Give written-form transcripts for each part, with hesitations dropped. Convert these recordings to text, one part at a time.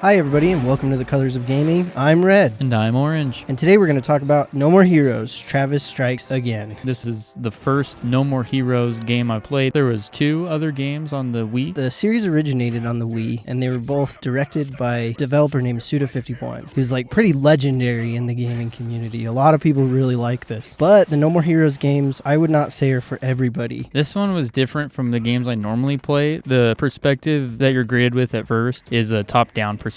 Hi everybody and welcome to the Colors of Gaming. I'm Red. And I'm Orange. And today we're going to talk about No More Heroes, Travis Strikes Again. This is the first No More Heroes game I played. There was 2 other games on the Wii. The series originated on the Wii and they were both directed by a developer named Suda51, who's like pretty legendary in the gaming community. A lot of people really like this. But the No More Heroes games, I would not say are for everybody. This one was different from the games I normally play. The perspective that you're greeted with at first is a top-down perspective,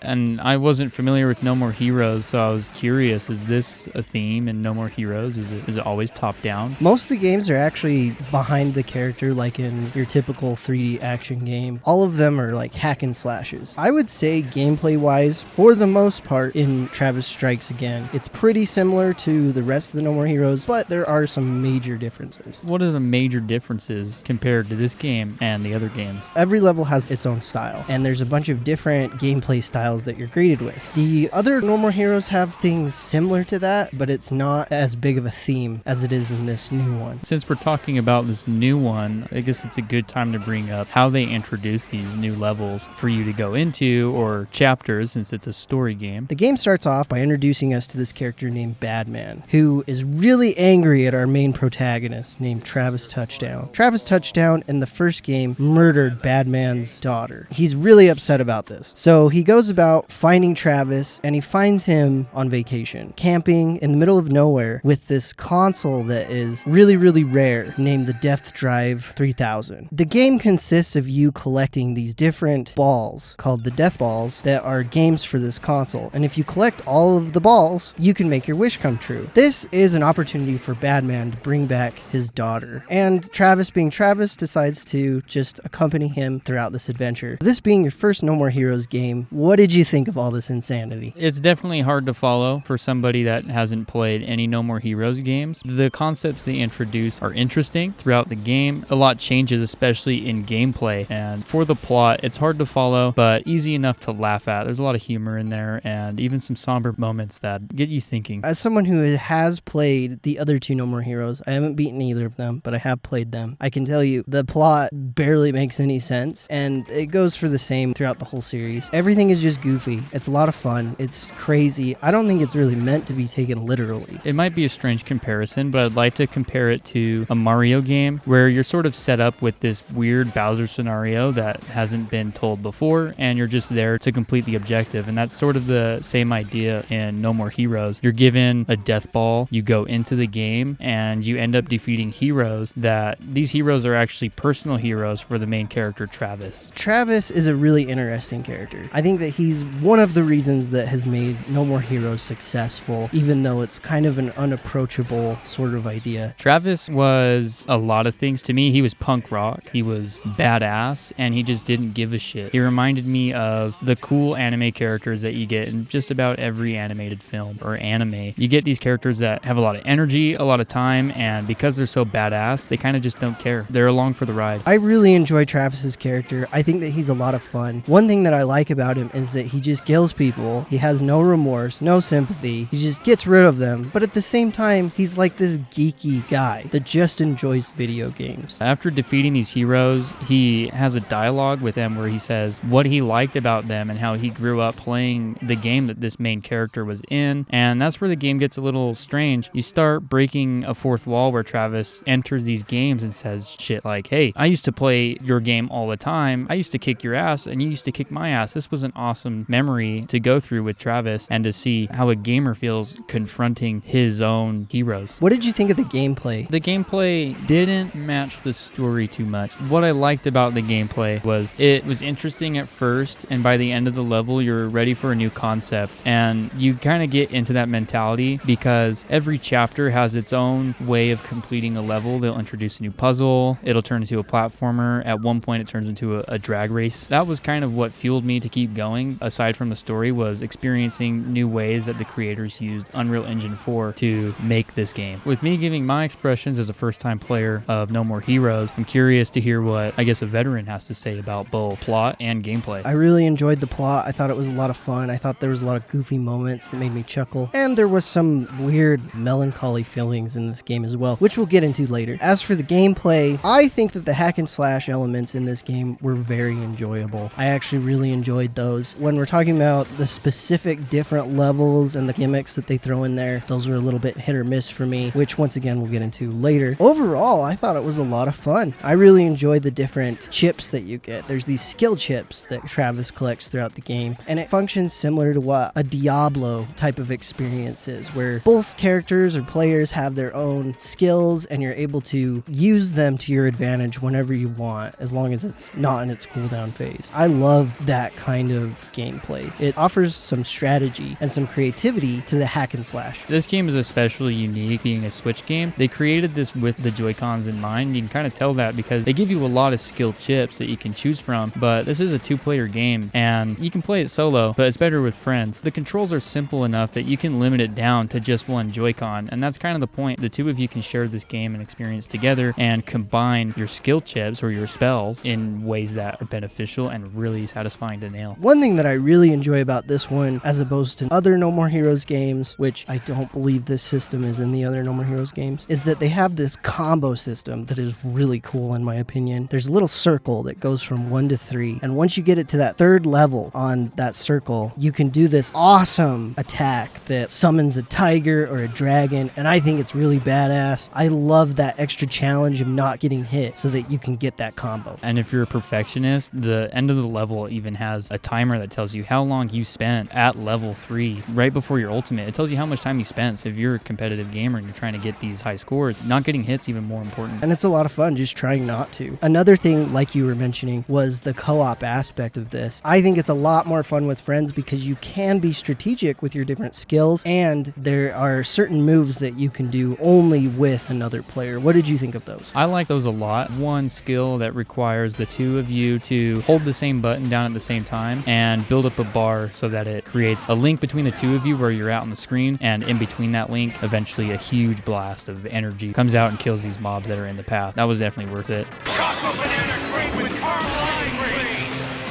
and I wasn't familiar with No More Heroes, so I was curious, is this a theme in No More Heroes? Is it always top-down? Most of the games are actually behind the character, like in your typical 3D action game. All of them are like hack and slashes. I would say gameplay-wise, for the most part, in Travis Strikes Again, it's pretty similar to the rest of the No More Heroes, but there are some major differences. What are the major differences compared to this game and the other games? Every level has its own style, and there's a bunch of different gameplay styles that you're greeted with. The other No More Heroes have things similar to that, but it's not as big of a theme as it is in this new one. Since we're talking about this new one, I guess it's a good time to bring up how they introduce these new levels for you to go into, or chapters, since it's a story game. The game starts off by introducing us to this character named Badman, who is really angry at our main protagonist named Travis Touchdown. Travis Touchdown in the first game murdered Badman's daughter. He's really upset about this. So he goes about finding Travis, and he finds him on vacation, camping in the middle of nowhere with this console that is really, really rare, named the Death Drive 3000. The game consists of you collecting these different balls, called the Death Balls, that are games for this console. And if you collect all of the balls, you can make your wish come true. This is an opportunity for Badman to bring back his daughter. And Travis, being Travis, decides to just accompany him throughout this adventure. This being your first No More Heroes game, what did you think of all this insanity? It's definitely hard to follow for somebody that hasn't played any No More Heroes games. The concepts they introduce are interesting throughout the game. A lot changes, especially in gameplay. And for the plot, it's hard to follow, but easy enough to laugh at. There's a lot of humor in there and even some somber moments that get you thinking. As someone who has played the other 2 No More Heroes, I haven't beaten either of them, but I have played them. I can tell you the plot barely makes any sense, and it goes for the same throughout the whole series. Everything is just goofy. It's a lot of fun. It's crazy. I don't think it's really meant to be taken literally. It might be a strange comparison, but I'd like to compare it to a Mario game where you're sort of set up with this weird Bowser scenario that hasn't been told before, and you're just there to complete the objective. And that's sort of the same idea in No More Heroes. You're given a death ball, you go into the game, and you end up defeating heroes that these heroes are actually personal heroes for the main character, Travis. Travis is a really interesting character. I think that he's one of the reasons that has made No More Heroes successful, even though it's kind of an unapproachable sort of idea. Travis was a lot of things to me. He was punk rock, he was badass, and he just didn't give a shit. He reminded me of the cool anime characters that you get in just about every animated film or anime. You get these characters that have a lot of energy, a lot of time, and because they're so badass, they kind of just don't care. They're along for the ride. I really enjoy Travis's character. I think that he's a lot of fun. One thing that I like about him is that he just kills people. He has no remorse, no sympathy. He just gets rid of them. But at the same time, he's like this geeky guy that just enjoys video games. After defeating these heroes, he has a dialogue with them where he says what he liked about them and how he grew up playing the game that this main character was in. And that's where the game gets a little strange. You start breaking a fourth wall where Travis enters these games and says shit like, hey, I used to play your game all the time. I used to kick your ass and you used to kick my ass. This was an awesome memory to go through with Travis and to see how a gamer feels confronting his own heroes. What did you think of the gameplay? The gameplay didn't match the story too much. What I liked about the gameplay was it was interesting at first, and by the end of the level, you're ready for a new concept. And you kind of get into that mentality because every chapter has its own way of completing a level. They'll introduce a new puzzle. It'll turn into a platformer. At one point, it turns into a drag race. That was kind of what fueled me to keep going, aside from the story, was experiencing new ways that the creators used Unreal Engine 4 to make this game. With me giving my expressions as a first-time player of No More Heroes, I'm curious to hear what, I guess, a veteran has to say about both plot and gameplay. I really enjoyed the plot. I thought it was a lot of fun. I thought there was a lot of goofy moments that made me chuckle. And there was some weird melancholy feelings in this game as well, which we'll get into later. As for the gameplay, I think that the hack and slash elements in this game were very enjoyable. I actually really enjoyed enjoyed those. When we're talking about the specific different levels and the gimmicks that they throw in there, those were a little bit hit or miss for me, which once again we'll get into later. Overall, I thought it was a lot of fun. I really enjoyed the different chips that you get. There's these skill chips that Travis collects throughout the game, and it functions similar to what a Diablo type of experience is, where both characters or players have their own skills and you're able to use them to your advantage whenever you want, as long as it's not in its cooldown phase. I love that kind of gameplay. It offers some strategy and some creativity to the hack and slash. This game is especially unique, being a Switch game. They created this with the Joy-Cons in mind. You can kind of tell that because they give you a lot of skill chips that you can choose from, but this is a two-player game, and you can play it solo, but it's better with friends. The controls are simple enough that you can limit it down to just one Joy-Con, and that's kind of the point. The two of you can share this game and experience together and combine your skill chips or your spells in ways that are beneficial and really satisfying to nail. One thing that I really enjoy about this one, as opposed to other No More Heroes games, which I don't believe this system is in the other No More Heroes games, is that they have this combo system that is really cool in my opinion. There's a little circle that goes from 1 to 3, and once you get it to that third level on that circle, you can do this awesome attack that summons a tiger or a dragon, and I think it's really badass. I love that extra challenge of not getting hit so that you can get that combo. And if you're a perfectionist, the end of the level even has a timer that tells you how long you spent at level 3 right before your ultimate. It tells you how much time you spent. So if you're a competitive gamer and you're trying to get these high scores, not getting hits even more important. And it's a lot of fun just trying not to. Another thing, like you were mentioning, was the co-op aspect of this. I think it's a lot more fun with friends because you can be strategic with your different skills, and there are certain moves that you can do only with another player. What did you think of those? I like those a lot. One skill that requires the two of you to hold the same button down at the same time and build up a bar so that it creates a link between the two of you where you're out on the screen, and in between that link, eventually a huge blast of energy comes out and kills these mobs that are in the path. That was definitely worth it. Chocolate banana cream with caramel cream.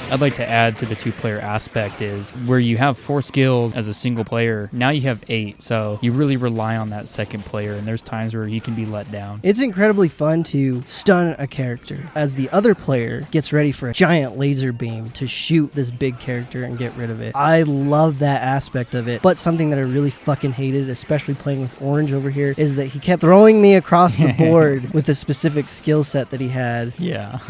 I'd like to add to the two-player aspect is where you have 4 skills as a single player, now you have 8, so you really rely on that second player, and there's times where you can be let down. It's incredibly fun to stun a character as the other player gets ready for a giant laser beam to shoot this big character and get rid of it. I love that aspect of it, but something that I really fucking hated, especially playing with Orange over here, is that he kept throwing me across the board with a specific skill set that he had. Yeah.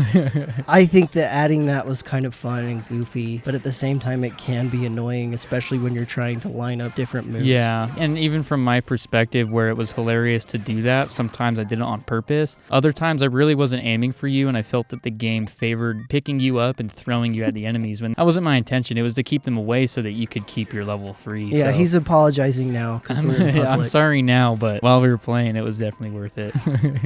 I think that adding that was kind of fun and goofy, but at the same time it can be annoying, especially when you're trying to line up different moves. Yeah, and even from my perspective where it was hilarious to do that, sometimes I did it on purpose. Other times I really wasn't aiming for you, and I felt that the game favored picking you up and throwing you at the enemies when that wasn't my intention. It was to keep them away so that you could keep your level 3. Yeah, so. he's apologizing now. I'm sorry now, but while we were playing, it was definitely worth it.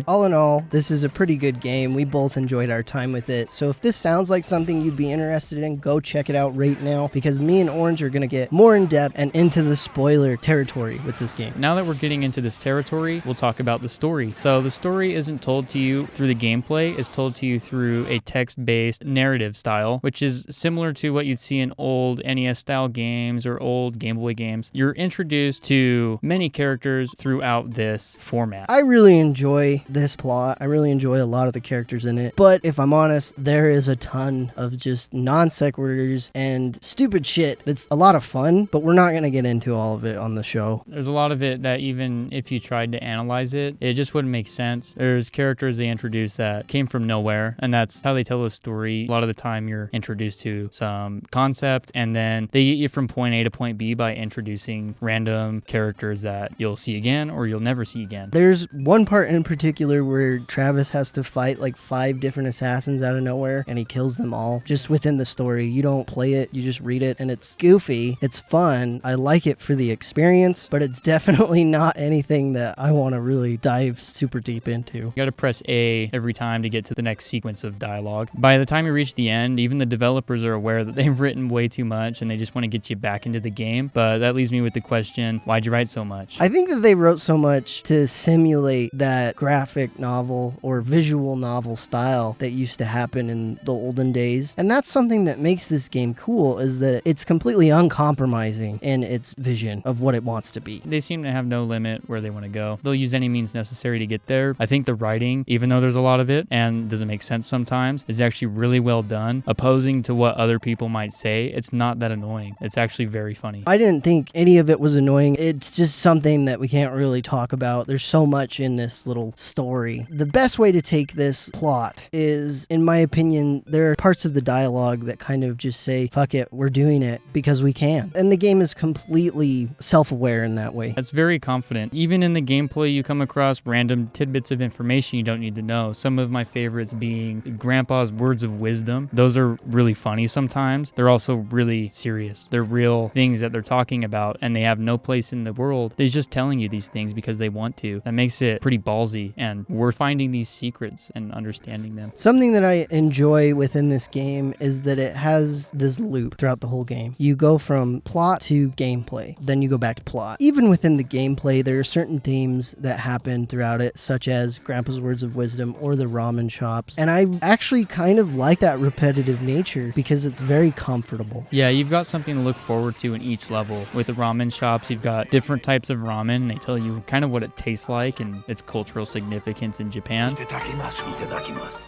All in all, this is a pretty good game. We both enjoyed our time with it. So if this sounds like something you'd be interested in, go check it out right now, because me and Orange are going to get more in depth and into the spoiler territory with this game. Now that we're getting into this territory, we'll talk about the story. So the story isn't told to you through the gameplay, it's told to you through a text-based narrative style, which is similar to what you'd see in old NES-style games or old Game Boy games. You're introduced to many characters throughout this format. I really enjoy this plot. I really enjoy a lot of the characters in it, but if I'm honest, there is a ton of just non sequiturs and stupid shit that's a lot of fun, but we're not going to get into all of it on the show. There's a lot of it that even if you tried to analyze it, it just wouldn't make sense. There's characters they introduce that came from nowhere, and that's how they tell a story. A lot of the time you're introduced to some concept, and then they get you from point A to point B by introducing random characters that you'll see again or you'll never see again. There's one part in particular where Travis has to fight like 5 different assassins out of nowhere, and he kills them all just within the story. You don't play it, you just read it, and it's goofy, it's fun, I like it for the experience, but it's definitely not anything that I want to really dive super deep into. You gotta press A every time to get to the next sequence of dialogue. By the time you reach the end, even the developers are aware that they've written way too much and they just want to get you back into the game, but that leaves me with the question, why'd you write so much? I think that they wrote so much to simulate that graphic novel or visual novel style that used to happen in the olden days, and that's something that makes this game cool, is that it's completely uncompromising in its vision of what it wants to be. They seem to have no limit where they want to go. They'll use any means necessary to get there. I think the writing, even though there's a lot of it and doesn't make sense sometimes, is actually really well done. Opposing to what other people might say, it's not that annoying. It's actually very funny. I didn't think any of it was annoying. It's just something that we can't really talk about. There's so much in this little story. The best way to take this plot is, in my opinion, there are parts of the dialogue that kind of just say, fuck it, we're doing it because we can. And the game is completely self-aware in that way. It's very confident. Even in the gameplay, you come across random tidbits of information you don't need to know. Some of my favorites being Grandpa's words of wisdom. Those are really funny sometimes. They're also really serious. They're real things that they're talking about, and they have no place in the world. They're just telling you these things because they want to. That makes it pretty ballsy, and we're finding these secrets and understanding them. Something that I enjoy within this game is that it has this loop throughout the whole game. You go from plot to gameplay, then you go back to plot. Even within the gameplay, there are certain themes that happen throughout it, such as Grandpa's words of wisdom or the ramen shops. And I actually kind of like that repetitive nature because it's very comfortable. Yeah, you've got something to look forward to in each level. With the ramen shops, you've got different types of ramen, and they tell you kind of what it tastes like and its cultural significance in Japan.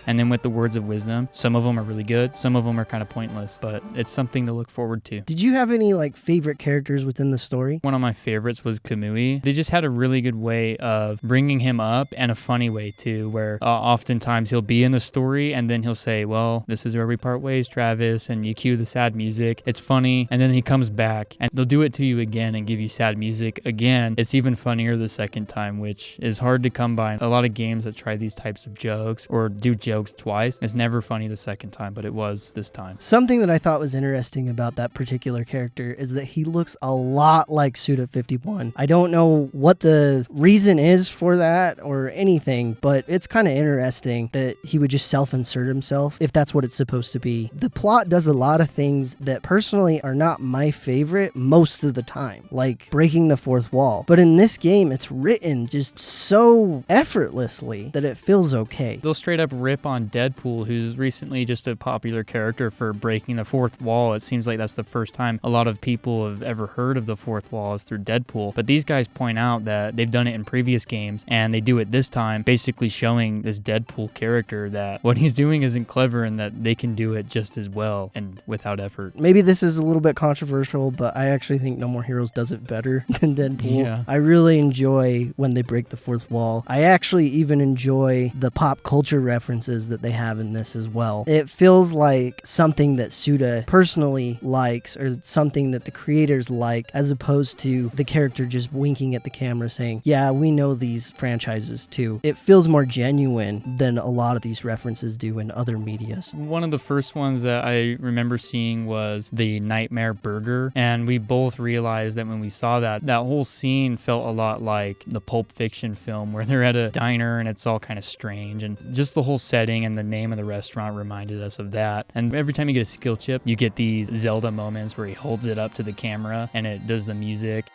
And then with the words of wisdom, some of them are really good, some of them are kind of pointless, but it's something to look forward to. Did you have any favorite characters within the story? One of my favorites was Kamui. They just had a really good way of bringing him up, and a funny way too, where oftentimes he'll be in the story and then he'll say, well, this is where we part ways, Travis, and you cue the sad music. It's funny, and then he comes back and they'll do it to you again and give you sad music again. It's even funnier the second time, which is hard to come by. A lot of games that try these types of jokes or do jokes twice, it's never funny the second time, but it was this time. Something that I thought was interesting about that particular character is that he looks a lot like Suda 51. I don't know what the reason is for that or anything, but it's kind of interesting that he would just self-insert himself, if that's what it's supposed to be. The plot does a lot of things that personally are not my favorite most of the time, like breaking the fourth wall. But in this game, it's written just so effortlessly that it feels okay. They'll straight up rip on Deadpool, who's recently just a popular character for breaking the fourth wall. It seems like that's the first time a lot of people have ever heard of the fourth wall is through Deadpool. But these guys point out that they've done it in previous games, and they do it this time, basically showing this Deadpool character that what he's doing isn't clever and that they can do it just as well and without effort. Maybe this is a little bit controversial, but I actually think No More Heroes does it better than Deadpool. Yeah. I really enjoy when they break the fourth wall. I actually even enjoy the pop culture references that they have in this as well. It feels like something that Suda personally likes, or something that the creators like, as opposed to the character just winking at the camera saying, yeah, we know these franchises too. It feels more genuine than a lot of these references do in other medias. One of the first ones that I remember seeing was the Nightmare Burger, and we both realized that when we saw that whole scene felt a lot like the Pulp Fiction film where they're at a diner and it's all kind of strange, and just the whole setting and the name of the restaurant reminded us of that. And every time you get a skill chip, you get these Zelda moments where he holds it up to the camera and it does the music.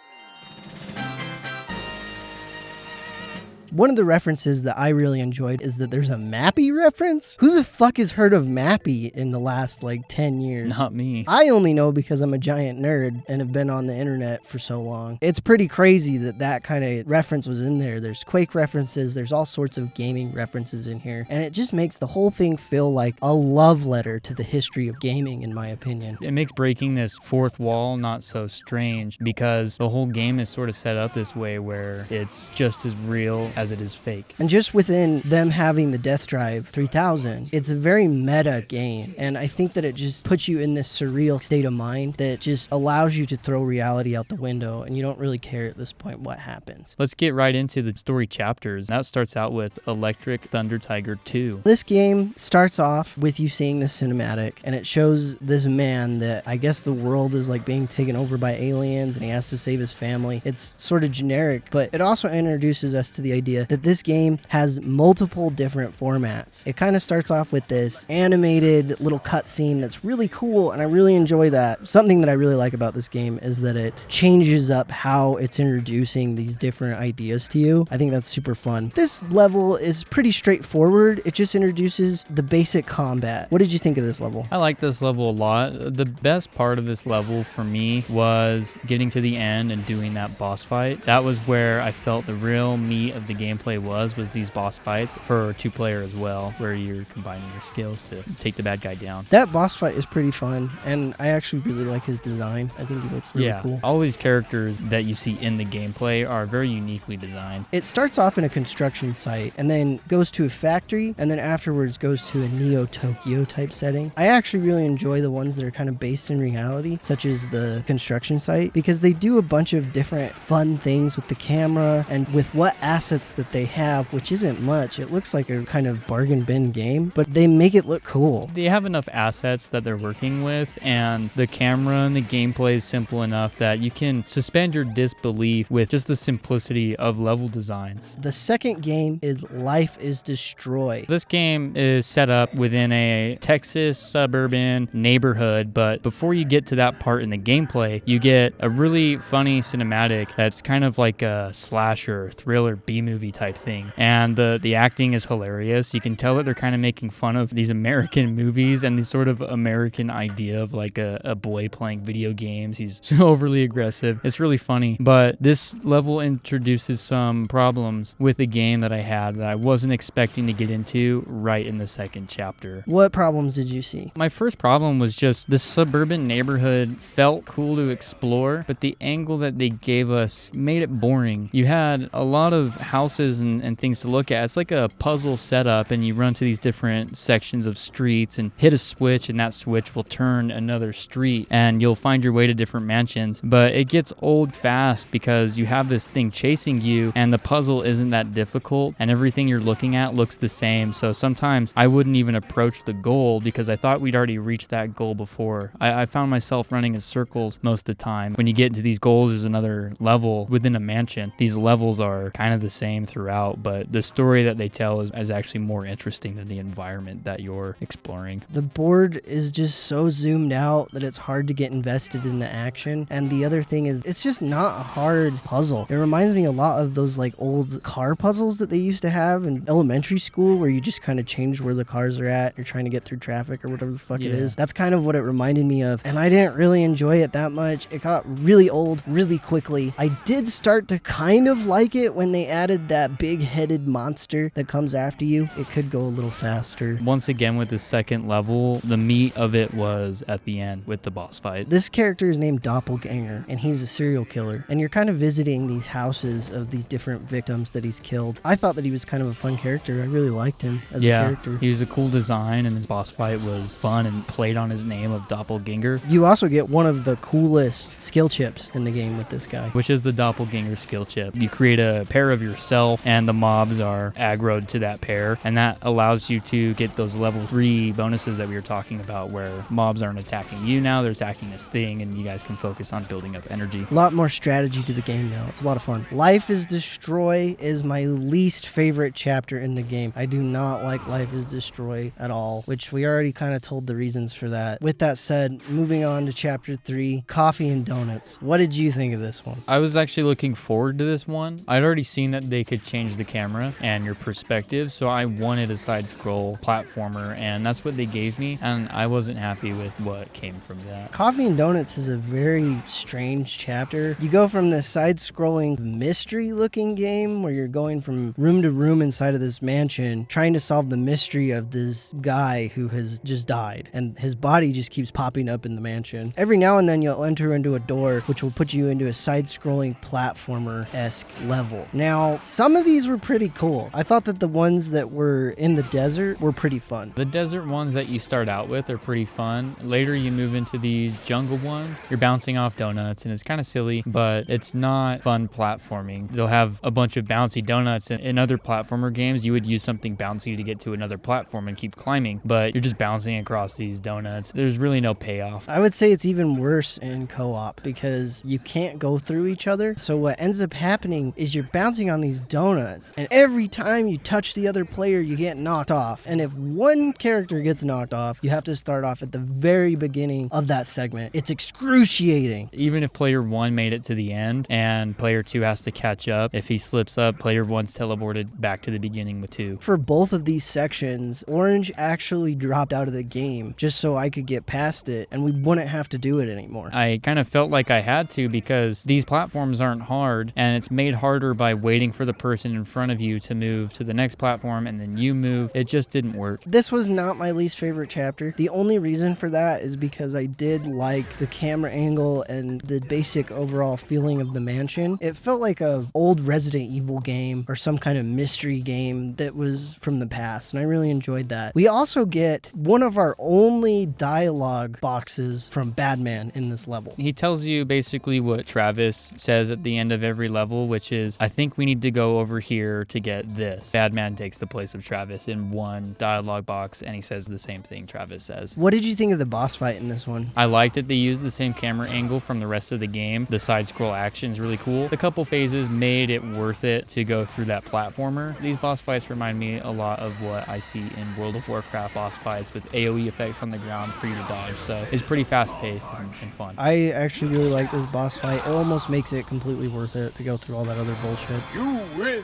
One of the references that I really enjoyed is that there's a Mappy reference. Who the fuck has heard of Mappy in the last 10 years? Not me. I only know because I'm a giant nerd and have been on the internet for so long. It's pretty crazy that kind of reference was in there. There's Quake references, there's all sorts of gaming references in here, and it just makes the whole thing feel like a love letter to the history of gaming, in my opinion. It makes breaking this fourth wall not so strange because the whole game is sort of set up this way where it's just as real as it is fake. And just within them having the Death Drive 3000, it's a very meta game, and I think that it just puts you in this surreal state of mind that just allows you to throw reality out the window, and you don't really care at this point what happens. Let's get right into the story chapters. That starts out with Electric Thunder Tiger 2. This game starts off with you seeing this cinematic, and it shows this man that I guess the world is being taken over by aliens, and he has to save his family. It's sort of generic, but it also introduces us to the idea idea that this game has multiple different formats. It kind of starts off with this animated little cutscene that's really cool, and I really enjoy that. Something that I really like about this game is that it changes up how it's introducing these different ideas to you. I think that's super fun. This level is pretty straightforward. It just introduces the basic combat. What did you think of this level? I like this level a lot. The best part of this level for me was getting to the end and doing that boss fight. That was where I felt the real meat of the gameplay was these boss fights for 2-player as well, where you're combining your skills to take the bad guy down. That boss fight is pretty fun, and I actually really like his design. I think he looks really cool. All these characters that you see in the gameplay are very uniquely designed. It starts off in a construction site and then goes to a factory, and then afterwards goes to a Neo-Tokyo type setting. I actually really enjoy the ones that are kind of based in reality, such as the construction site, because they do a bunch of different fun things with the camera and with what assets that they have, which isn't much. It looks like a kind of bargain bin game, but they make it look cool. They have enough assets that they're working with, and the camera and the gameplay is simple enough that you can suspend your disbelief with just the simplicity of level designs. The second game is Life is Destroy. This game is set up within a Texas suburban neighborhood, but before you get to that part in the gameplay, you get a really funny cinematic that's kind of like a slasher, thriller, B-movie type thing. And the acting is hilarious. You can tell that they're kind of making fun of these American movies and this sort of American idea of like a boy playing video games. He's so overly aggressive. It's really funny. But this level introduces some problems with the game that I had that I wasn't expecting to get into right in the second chapter. What problems did you see? My first problem was just the suburban neighborhood felt cool to explore, but the angle that they gave us made it boring. You had a lot of houses and things to look at. It's like a puzzle setup, and you run to these different sections of streets and hit a switch, and that switch will turn another street, and you'll find your way to different mansions. But it gets old fast because you have this thing chasing you, and the puzzle isn't that difficult, and everything you're looking at looks the same. So sometimes I wouldn't even approach the goal because I thought we'd already reached that goal before. I found myself running in circles most of the time. When you get into these goals, there's another level within a mansion. These levels are kind of the same throughout, but the story that they tell is actually more interesting than the environment that you're exploring. The board is just so zoomed out that it's hard to get invested in the action. And the other thing is, it's just not a hard puzzle. It reminds me a lot of those like old car puzzles that they used to have in elementary school, where you just kind of change where the cars are at. You're trying to get through traffic or whatever the fuck it is. That's kind of what it reminded me of. And I didn't really enjoy it that much. It got really old really quickly. I did start to kind of like it when they added that big-headed monster that comes after you. It could go a little faster. Once again, with the second level, the meat of it was at the end with the boss fight. This character is named Doppelganger, and he's a serial killer. And you're kind of visiting these houses of these different victims that he's killed. I thought that he was kind of a fun character. I really liked him as a character. He was a cool design, and his boss fight was fun and played on his name of Doppelganger. You also get one of the coolest skill chips in the game with this guy, which is the Doppelganger skill chip. You create a pair of yourself, and the mobs are aggroed to that pair, and that allows you to get those level 3 bonuses that we were talking about, where mobs aren't attacking you now, they're attacking this thing, and you guys can focus on building up energy. A lot more strategy to the game now. It's a lot of fun. Life is Destroy is my least favorite chapter in the game. I do not like Life is Destroy at all, which we already kind of told the reasons for that. With that said, moving on to chapter 3, Coffee and Donuts. What did you think of this one? I was actually looking forward to this one. I'd already seen that they could change the camera and your perspective, so I wanted a side-scroll platformer, and that's what they gave me, and I wasn't happy with what came from that. Coffee and Donuts is a very strange chapter. You go from this side-scrolling mystery-looking game where you're going from room to room inside of this mansion, trying to solve the mystery of this guy who has just died, and his body just keeps popping up in the mansion. Every now and then you'll enter into a door which will put you into a side-scrolling platformer-esque level. Now, some of these were pretty cool. I thought that the ones that were in the desert were pretty fun. The desert ones that you start out with are pretty fun. Later you move into these jungle ones. You're bouncing off donuts, and it's kind of silly, but it's not fun platforming. They'll have a bunch of bouncy donuts. In other platformer games, you would use something bouncy to get to another platform and keep climbing, but you're just bouncing across these donuts. There's really no payoff. I would say it's even worse in co-op because you can't go through each other. So what ends up happening is you're bouncing on these these donuts, and every time you touch the other player, you get knocked off. And if one character gets knocked off, you have to start off at the very beginning of that segment. It's excruciating. Even if player 1 made it to the end and player 2 has to catch up, if he slips up, player 1's teleported back to the beginning with 2. For both of these sections, Orange actually dropped out of the game just so I could get past it and we wouldn't have to do it anymore. I kind of felt like I had to because these platforms aren't hard, and it's made harder by waiting for the person in front of you to move to the next platform and then you move. It just didn't work. This was not my least favorite chapter. The only reason for that is because I did like the camera angle and the basic overall feeling of the mansion. It felt like a old Resident Evil game or some kind of mystery game that was from the past, and I really enjoyed that. We also get one of our only dialogue boxes from Badman in this level. He tells you basically what Travis says at the end of every level, which is, I think we need to go over here to get this. Badman takes the place of Travis in one dialogue box, and he says the same thing Travis says. What did you think of the boss fight in this one? I liked that they used the same camera angle from the rest of the game. The side scroll action is really cool. The couple phases made it worth it to go through that platformer. These boss fights remind me a lot of what I see in World of Warcraft boss fights with AoE effects on the ground for you to dodge, so it's pretty fast paced and fun. I actually really like this boss fight. It almost makes it completely worth it to go through all that other bullshit. You win.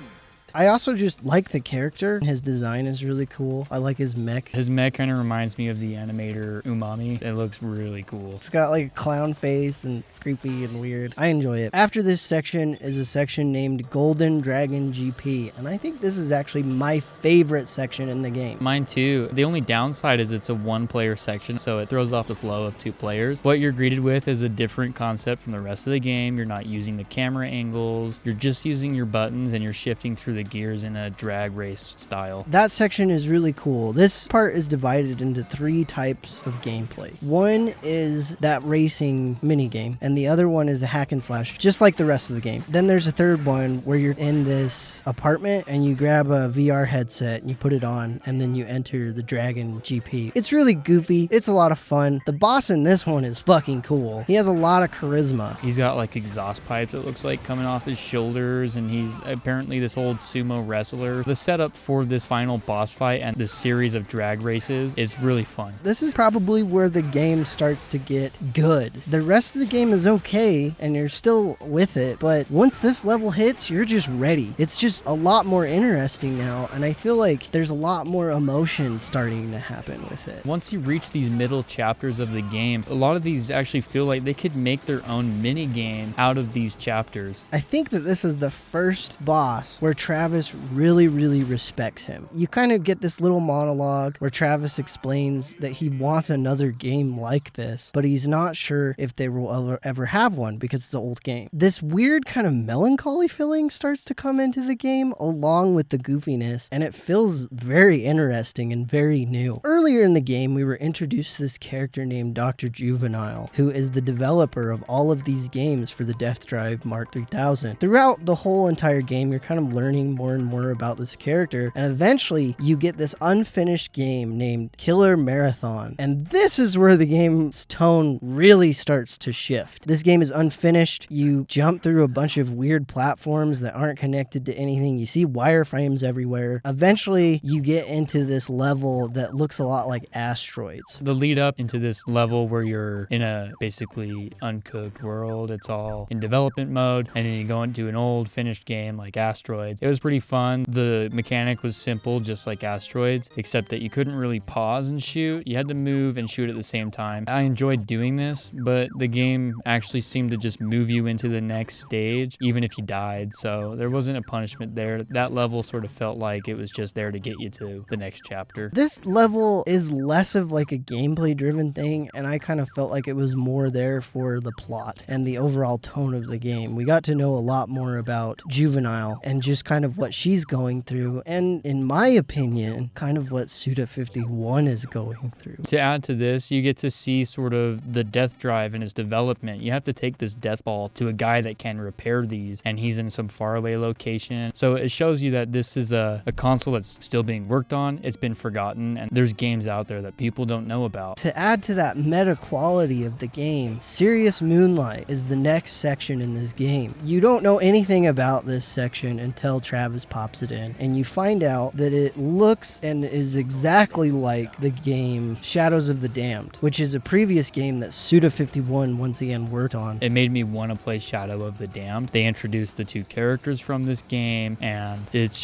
I also just like the character. His design is really cool. I like his mech. His mech kind of reminds me of the animator Umami. It looks really cool. It's got like a clown face and it's creepy and weird. I enjoy it. After this section is a section named Golden Dragon GP, and I think this is actually my favorite section in the game. Mine too. The only downside is it's a one-player section, so it throws off the flow of 2 players. What you're greeted with is a different concept from the rest of the game. You're not using the camera angles. You're just using your buttons and you're shifting through the gears in a drag race style. That section is really cool. This part is divided into 3 types of gameplay. One is that racing minigame, and the other one is a hack and slash, just like the rest of the game. Then there's a third one where you're in this apartment and you grab a VR headset and you put it on, and then you enter the Dragon GP. It's really goofy. It's a lot of fun. The boss in this one is fucking cool. He has a lot of charisma. He's got like exhaust pipes, it looks like, coming off his shoulders, and he's apparently this old sumo wrestler. The setup for this final boss fight and this series of drag races is really fun. This is probably where the game starts to get good. The rest of the game is okay and you're still with it, but once this level hits, you're just ready. It's just a lot more interesting now, and I feel like there's a lot more emotion starting to happen with it. Once you reach these middle chapters of the game, a lot of these actually feel like they could make their own mini game out of these chapters. I think that this is the first boss where Travis really respects him. You kind of get this little monologue where Travis explains that he wants another game like this, but he's not sure if they will ever have one because it's an old game. This weird kind of melancholy feeling starts to come into the game along with the goofiness, and it feels very interesting and very new. Earlier in the game, we were introduced to this character named Dr. Juvenile, who is the developer of all of these games for the Death Drive Mark 3000. Throughout the whole entire game, you're kind of learning more and more about this character, and eventually you get this unfinished game named Killer Marathon, and this is where the game's tone really starts to shift. This game is unfinished. You jump through a bunch of weird platforms that aren't connected to anything. You see wireframes everywhere. Eventually you get into this level that looks a lot like Asteroids. The lead up into this level where you're in a basically uncooked world, it's all in development mode, and then you go into an old finished game like Asteroids. It was pretty fun. The mechanic was simple, just like Asteroids, except that you couldn't really pause and shoot. You had to move and shoot at the same time. I enjoyed doing this, but the game actually seemed to just move you into the next stage, even if you died, so there wasn't a punishment there. That level sort of felt like it was just there to get you to the next chapter. This level is less of like a gameplay driven thing, and I kind of felt like it was more there for the plot and the overall tone of the game. We got to know a lot more about Juvenile and just kind of what she's going through, and in my opinion, kind of what Suda 51 is going through. To add to this, you get to see sort of the death drive and its development. You have to take this death ball to a guy that can repair these, and he's in some faraway location. So it shows you that this is a console that's still being worked on. It's been forgotten, and there's games out there that people don't know about. To add to that meta quality of the game, Serious Moonlight is the next section in this game. You don't know anything about this section until Travis pops it in, and you find out that it looks and is exactly like the game Shadows of the Damned, which is a previous game that Suda51 once again worked on. It made me want to play Shadow of the Damned. They introduced the 2 characters from this game, and it's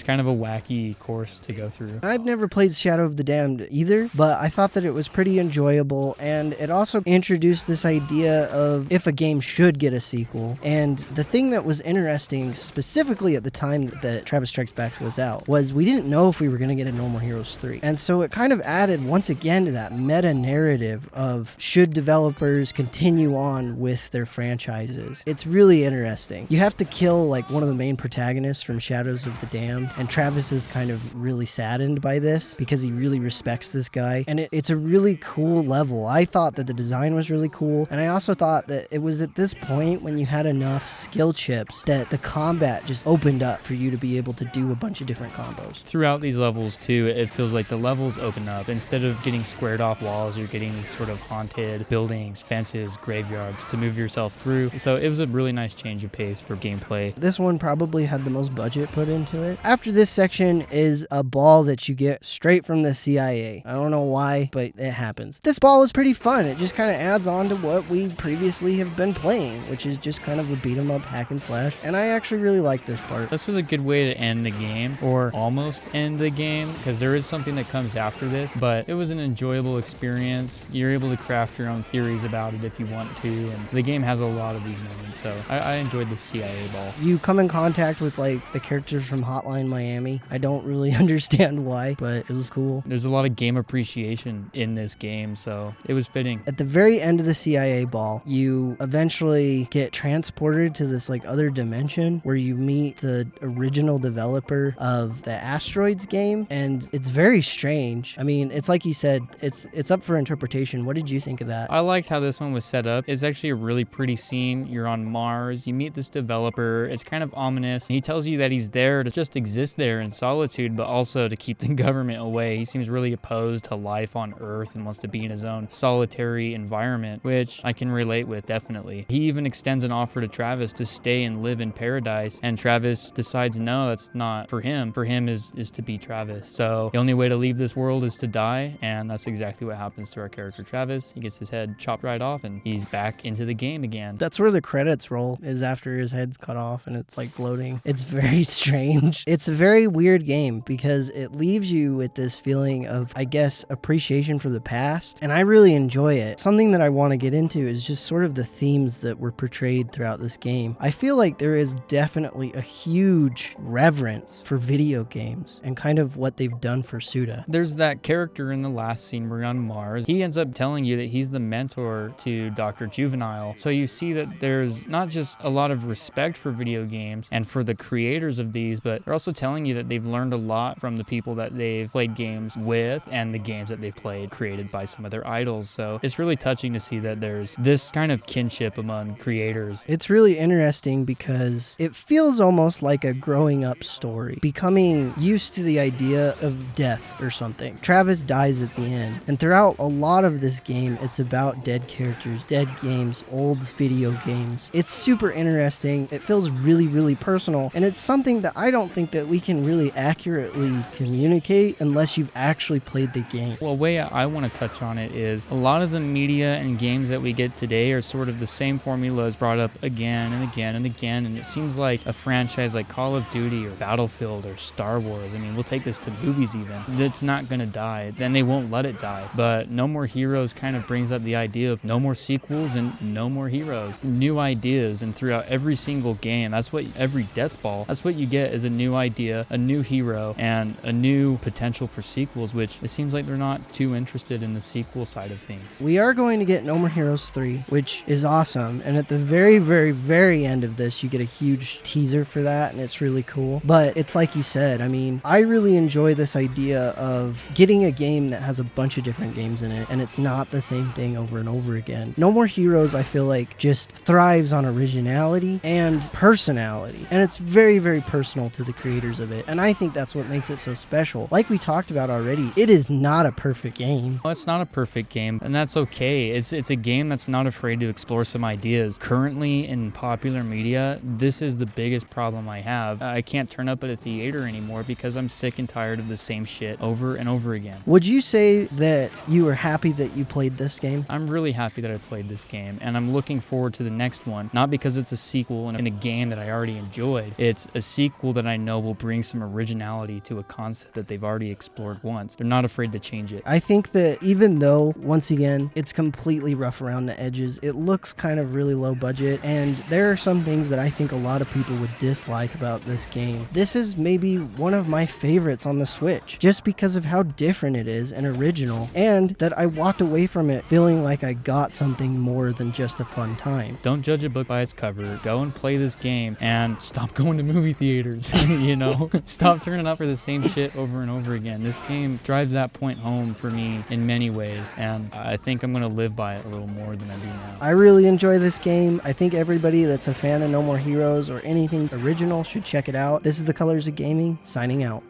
kind of a wacky course to go through. I've never played Shadow of the Damned either, but I thought that it was pretty enjoyable, and it also introduced this idea of if a game should get a sequel. And the thing that was interesting, specifically at the time that Travis Strikes Back was out, was we didn't know if we were going to get a No More Heroes 3. And so it kind of added once again to that meta narrative of should developers continue on with their franchises. It's really interesting. You have to kill like one of the main protagonists from Shadows of the Damned, and Travis is kind of really saddened by this because he really respects this guy, and it's a really cool level. I thought that the design was really cool, and I also thought that it was at this point when you had enough skill chips that the combat just opened up for you to be able to do a bunch of different combos. Throughout these levels too, it feels like the levels open up. Instead of getting squared off walls, you're getting these sort of haunted buildings, fences, graveyards to move yourself through. So it was a really nice change of pace for gameplay. This one probably had the most budget put into it. After this section is a ball that you get straight from the CIA. I don't know why, but it happens. This ball is pretty fun. It just kind of adds on to what we previously have been playing, which is just kind of a beat 'em up hack and slash, and I actually really like this part. This was a good way to end the game, or almost end the game, because there is something that comes after this, but it was an enjoyable experience. You're able to craft your own theories about it if you want to, and the game has a lot of these moments, so I enjoyed the CIA ball. You come in contact with like the characters from Hotline Miami. I don't really understand why, but it was cool. There's a lot of game appreciation in this game, so it was fitting. At the very end of the CIA ball, you eventually get transported to this like other dimension where you meet the original developer of the Asteroids game, and it's very strange. I mean, it's like you said, it's up for interpretation. What did you think of that? I liked how this one was set up. It's actually a really pretty scene. You're on Mars, you meet this developer, it's kind of ominous. He tells you that he's there to just exist there in solitude, but also to keep the government away. He seems really opposed to life on Earth and wants to be in his own solitary environment, which I can relate with, definitely. He even extends an offer to Travis to stay and live in paradise, and Travis decides no, that's not for him. For him is to be Travis. So the only way to leave this world is to die, and that's exactly what happens to our character Travis. He gets his head chopped right off, and he's back into the game again. That's where the credits roll, is after his head's cut off and it's like floating. It's very strange. It's a very weird game because it leaves you with this feeling of, I guess, appreciation for the past, and I really enjoy it. Something that I want to get into is just sort of the themes that were portrayed throughout this game. I feel like there is definitely a huge reverence for video games and kind of what they've done for Suda. There's that character in the last scene where you're on Mars. He ends up telling you that he's the mentor to Dr. Juvenile. So you see that there's not just a lot of respect for video games and for the creators of these, but they're also telling you that they've learned a lot from the people that they've played games with and the games that they've played created by some of their idols. So it's really touching to see that there's this kind of kinship among creators. It's really interesting because it feels almost like a growing up story, becoming used to the idea of death or something. Travis dies at the end, and throughout a lot of this game, it's about dead characters, dead games, old video games. It's super interesting. It feels really, really personal, and it's something that I don't think that we can really accurately communicate unless you've actually played the game. Well, a way I want to touch on it is a lot of the media and games that we get today are sort of the same formulas brought up again and again and again, and it seems like a franchise like Call of Duty or Battlefield or Star Wars, I mean, we'll take this to movies even, that's not going to die, then they won't let it die. But No More Heroes kind of brings up the idea of no more sequels and no more heroes, new ideas, and throughout every single game, that's what every death ball, that's what you get, is a new idea, a new hero, and a new potential for sequels, which it seems like they're not too interested in the sequel side of things. We are going to get No More Heroes 3, which is awesome, and at the very, very, very end of this, you get a huge teaser for that, and it's really cool. But it's like you said, I mean, I really enjoy this idea of getting a game that has a bunch of different games in it, and it's not the same thing over and over again. No More Heroes, I feel like, just thrives on originality and personality, and it's very, very personal to the creators of it, and I think that's what makes it so special. Like we talked about already, it is not a perfect game. Well, it's not a perfect game, and that's okay. It's a game that's not afraid to explore some ideas. Currently in popular media, this is the biggest problem I have. I can't turn up at a theater anymore because I'm sick and tired of the same shit over and over again. Would you say that you were happy that you played this game? I'm really happy that I played this game, and I'm looking forward to the next one, not because it's a sequel in a game that I already enjoyed. It's a sequel that I know will bring some originality to a concept that they've already explored once. They're not afraid to change it. I think that even though, once again, it's completely rough around the edges, it looks kind of really low budget, and there are some things that I think a lot of people would dislike about this game. This is maybe one of my favorites on the Switch, just because of how different it is and original, and that I walked away from it feeling like I got something more than just a fun time. Don't judge a book by its cover. Go and play this game and stop going to movie theaters, you know? Stop turning up for the same shit over and over again. This game drives that point home for me in many ways, and I think I'm going to live by it a little more than I do now. I really enjoy this game. I think everybody that's a fan of No More Heroes or anything original should check it out. This is The Colors of Gaming, signing out.